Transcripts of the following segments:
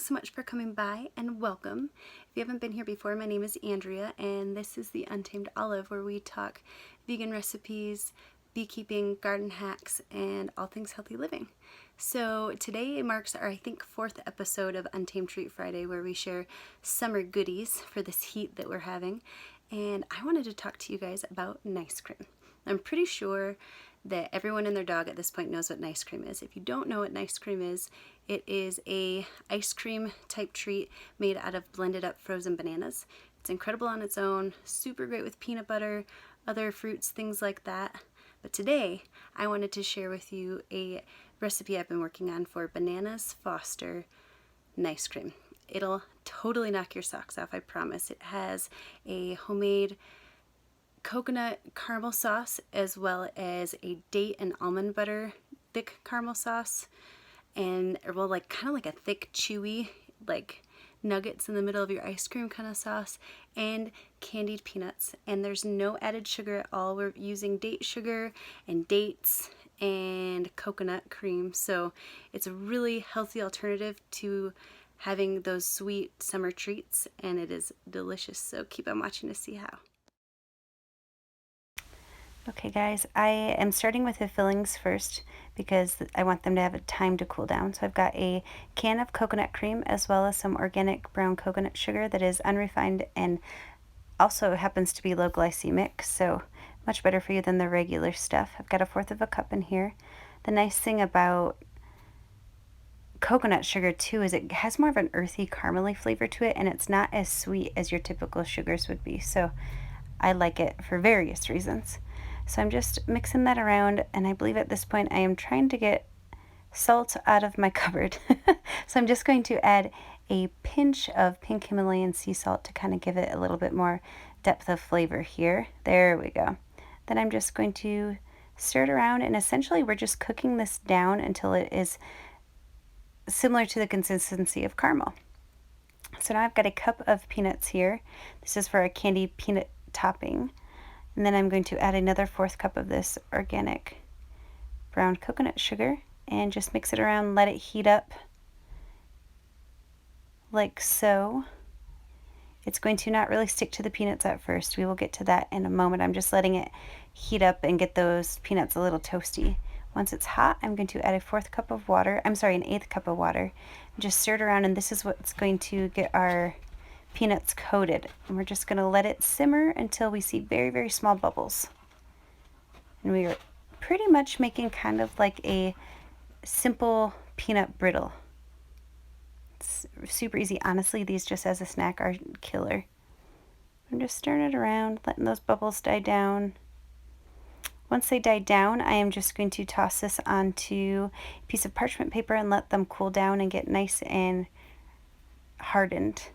so much for coming by and welcome. If you haven't been here before, my name is Andrea and this is the Untamed Olive, where we talk vegan recipes, beekeeping, garden hacks, and all things healthy living. So today marks our, I think, 4th episode of Untamed Treat Friday, where we share summer goodies for this heat that we're having. And I wanted to talk to you guys about nice cream. I'm pretty sure that everyone and their dog at this point knows what nice cream is. If you don't know what nice cream is, it is a ice cream type treat made out of blended up frozen bananas. It's incredible on its own, super great with peanut butter, other fruits, things like that. But today I wanted to share with you a recipe I've been working on for Bananas Foster nice cream. It'll totally knock your socks off, I promise. It has a homemade coconut caramel sauce as well as a date and almond butter thick caramel sauce, and well, like kind of like a thick chewy like nuggets in the middle of your ice cream kind of sauce, and candied peanuts. And there's no added sugar at all. We're using date sugar and dates and coconut cream, so it's a really healthy alternative to having those sweet summer treats, and it is delicious. So keep on watching to see how. Okay guys, I am starting with the fillings first because I want them to have a time to cool down. So I've got a can of coconut cream as well as some organic brown coconut sugar that is unrefined and also happens to be low glycemic, so much better for you than the regular stuff. I've got 1/4 cup in here. The nice thing about coconut sugar too is it has more of an earthy caramely flavor to it, and it's not as sweet as your typical sugars would be, so I like it for various reasons. So I'm just mixing that around, and I believe at this point I am trying to get salt out of my cupboard. So I'm just going to add a pinch of pink Himalayan sea salt to kind of give it a little bit more depth of flavor here. There we go. Then I'm just going to stir it around, and essentially we're just cooking this down until it is similar to the consistency of caramel. So now I've got a cup of peanuts here. This is for a candied peanut topping. And then I'm going to add another 1/4 cup of this organic brown coconut sugar and just mix it around, let it heat up like so. It's going to not really stick to the peanuts at first. We will get to that in a moment. I'm just letting it heat up and get those peanuts a little toasty. Once it's hot, I'm going to add a 1/4 cup of water. I'm sorry, an 1/8 cup of water. Just stir it around, and this is what's going to get our peanuts coated, and we're just going to let it simmer until we see very, very small bubbles. And we are pretty much making kind of like a simple peanut brittle. It's super easy. Honestly, these just as a snack are killer. I'm just stirring it around, letting those bubbles die down. Once they die down, I am just going to toss this onto a piece of parchment paper and let them cool down and get nice and hardened.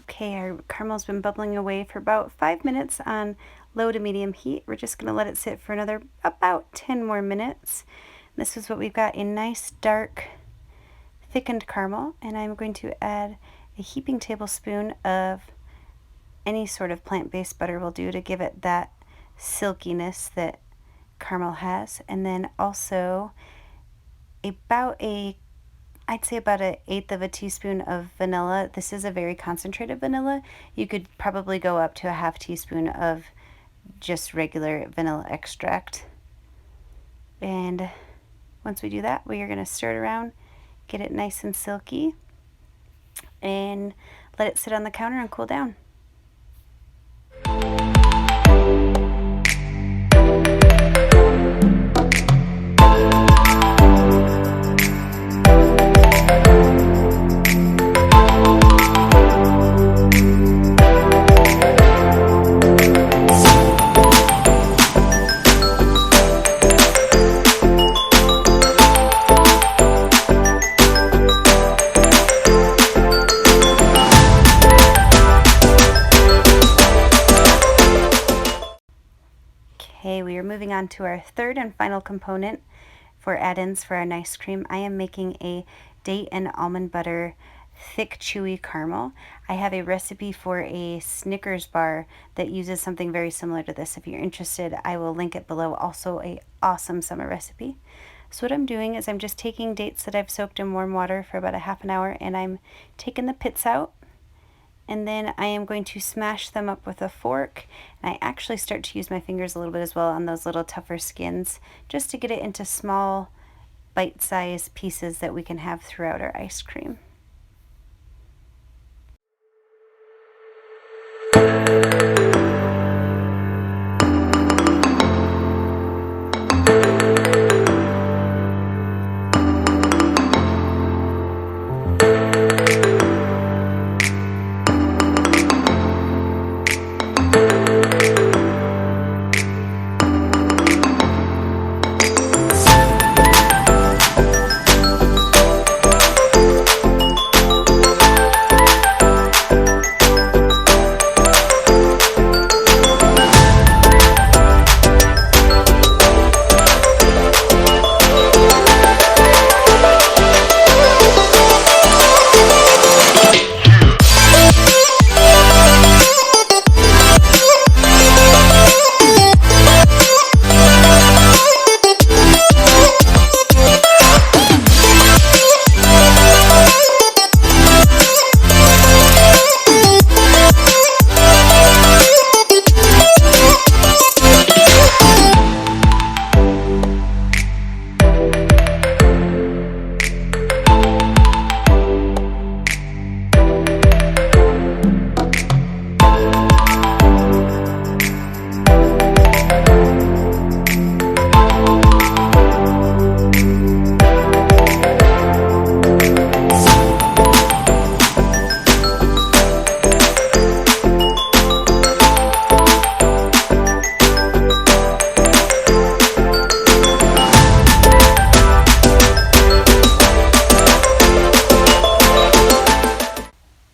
Okay, our caramel's been bubbling away for about 5 minutes on low to medium heat. We're just going to let it sit for another about 10 more minutes. This is what we've got, a nice dark thickened caramel, and I'm going to add a heaping tablespoon of any sort of plant-based butter will do to give it that silkiness that caramel has. And then also I'd say about 1/8 teaspoon of vanilla. This is a very concentrated vanilla. You could probably go up to a 1/2 teaspoon of just regular vanilla extract. And once we do that, we are going to stir it around, get it nice and silky, and let it sit on the counter and cool down. Okay, we are moving on to our third and final component for add-ins for an ice cream. I am making a date and almond butter thick chewy caramel. I have a recipe for a Snickers bar that uses something very similar to this. If you're interested, I will link it below. Also a awesome summer recipe. So what I'm doing is I'm just taking dates that I've soaked in warm water for about a half an hour, and I'm taking the pits out, and then I am going to smash them up with a fork. And I actually start to use my fingers a little bit as well on those little tougher skins, just to get it into small bite-sized pieces that we can have throughout our ice cream.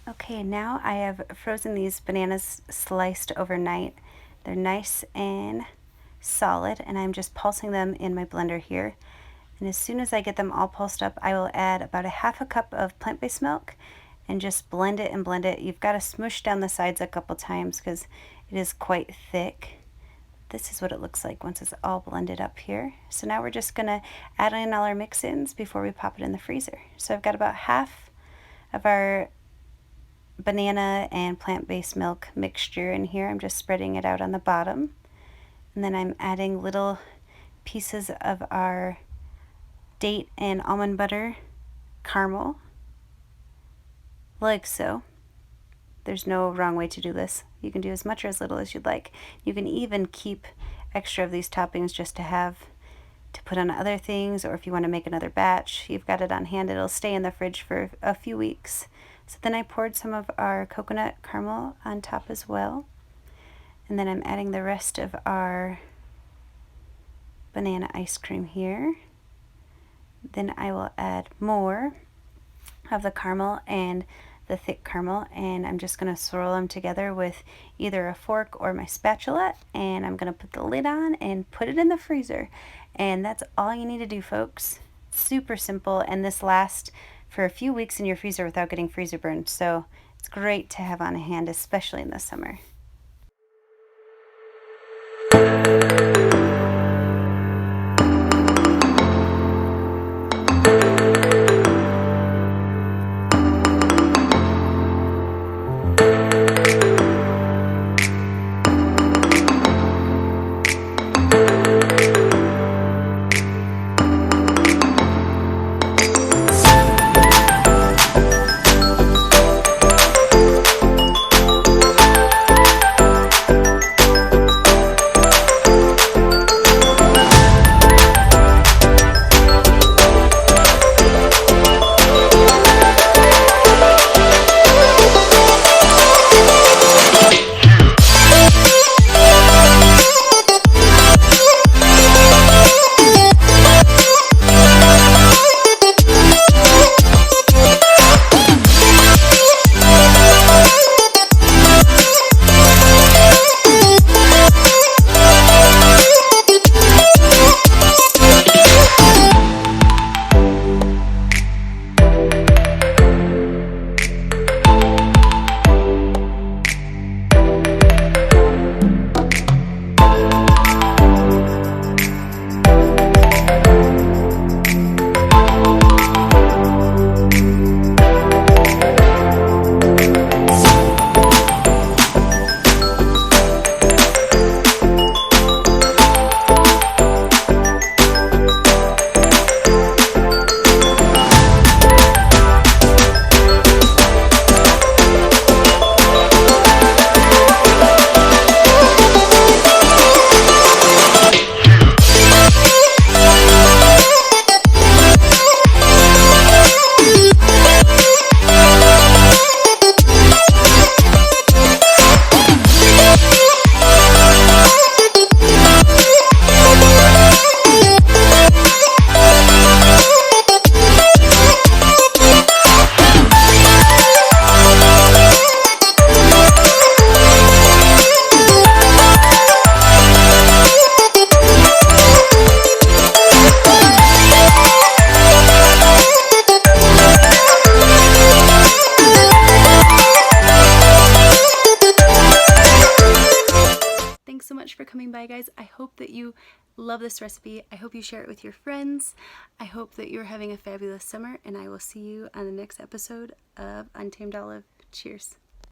Okay, now I have frozen these bananas sliced overnight. They're nice and solid, and I'm just pulsing them in my blender here. And as soon as I get them all pulsed up, I will add about a half a cup of plant-based milk and just blend it and blend it. You've got to smoosh down the sides a couple times because it is quite thick. This is what it looks like once it's all blended up here. So now we're just going to add in all our mix-ins before we pop it in the freezer. So I've got about half of our banana and plant-based milk mixture in here. I'm just spreading it out on the bottom, and then I'm adding little pieces of our date and almond butter caramel, like so. There's no wrong way to do this. You can do as much or as little as you'd like. You can even keep extra of these toppings just to have to put on other things, or if you want to make another batch, you've got it on hand. It'll stay in the fridge for a few weeks. So then I poured some of our coconut caramel on top as well. And then I'm adding the rest of our banana ice cream here. Then I will add more of the caramel and the thick caramel, and I'm just going to swirl them together with either a fork or my spatula, and I'm going to put the lid on and put it in the freezer. And that's all you need to do, folks. Super simple, and this lasts for a few weeks in your freezer without getting freezer burned, so it's great to have on hand, especially in the summer. thanks so much for coming by, guys. I hope that you love this recipe. I hope you share it with your friends. I hope that you're having a fabulous summer, and I will see you on the next episode of Untamed Olive. Cheers.